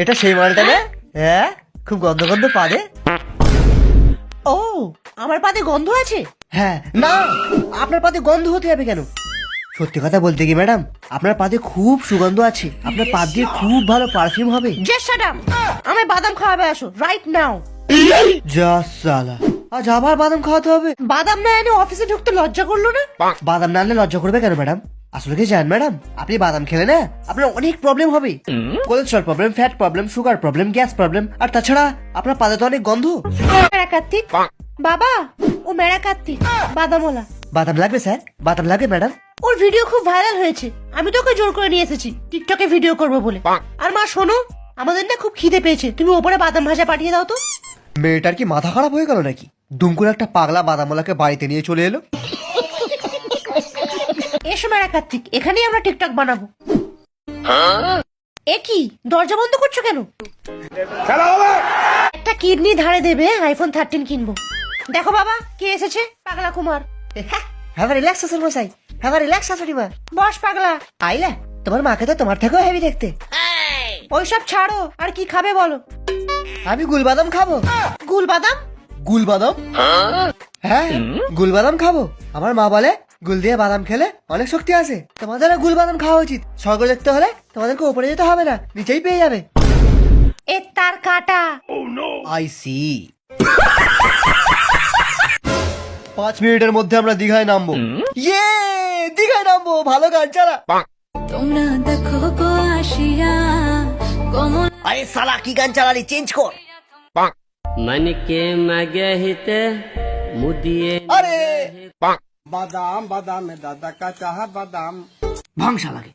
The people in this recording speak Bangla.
এটা সেই মালটা না? হ্যাঁ, খুব গন্ধ গন্ধ পাদে। ও, আমার পাতে গন্ধ আছে? হ্যাঁ, না আপনার পাতে গন্ধ হতে হবে কেন? সত্যি কথা বলতে কি ম্যাডাম, আপনার পাতে খুব সুগন্ধ আছে, আপনার পাত দিয়ে খুব ভালো পারফিউম হবে। Just shut up. আমি বাদাম খাওয়াবে আসো রাইট নাও। যা সালা, আজ আবার বাদাম খাওয়াতে হবে? বাদাম না এনে অফিসে ঢুকতে লজ্জা করলো না? বাদাম না আনলে লজ্জা করবে কেন ম্যাডাম? আসলে কি জানেন ম্যাডাম, আপনি বাদাম খেলে না আপনার অনেক প্রবলেম হবে। Cholesterol problem, fat problem, sugar problem, gas problem, আর তাছাড়া আপনার পাতে তো অনেক গন্ধ। মেরা কার্তিক বাবা, ও মেরা কার্তিক বাদামওয়ালা। বাদাম লাগবে স্যার? বাদাম লাগবে ম্যাডাম? ওর ভিডিও খুব ভাইরাল হয়েছে, আমি তোকে জোর করে নিয়ে এসেছি টিকটকে ভিডিও করবো বলে। আর মা শোনো, আমাদের না খুব খিদে পেয়েছে, তুমি ওপরে বাদাম ভাজা পাঠিয়ে দাও তো। মেয়েটার কি মাথা খারাপ হয়ে গেল নাকি? দুম করে একটা পাগলা বাদামওয়ালাকে বাড়িতে নিয়ে চলে এলো। এসো মেরা কার্তিক, এখানেই আমরা টিকটক বানাবো। এ কি, দরজা বন্ধ করছো কেন? একটা কিডনি ধারে দেবে, আইফোন 13 কিনবো। দেখো বাবা, কে এসেছে, পাগলা কুমার। হ্যাঁ রিল্যাক্স আছে মশাই, হ্যাঁ রিল্যাক্স শাশুড়ি মা। বস পাগলা। আইলা, তোমার মাকে তো তোমার থেকেও হেভি দেখতে। ওইসব ছাড়ো, আর কি খাবে বলো? আমি গুলবাদাম খাবো। গুলবাদাম? গুলবাদাম? হ্যাঁ, গুলবাদাম খাবো। আমার মা বলে গুল দিয়ে বাদাম খেলে অনেক শক্তি আছে। তোমাদের গুলবাদাম খাওয়া উচিত। স্বর্গ দেখতে হলে তোমাদেরকে উপরে যেতে হবে না, নিচেই পেয়ে যাবে। এ তার কাটা। I C. 5 মিনিটের মধ্যে আমরা দীঘায় নামবো। ইয়ে, দীঘায় নামবো। ভালো গান চালা। তোমরা দেখো গো আসিয়া কমল আরে সালা, কি গান চালালি? চেঞ্জ কর। मन के मगहिते मुदिए আরে বাদাম বাদামে দাদা কাঁচা বাদাম ভাংসা লাগে।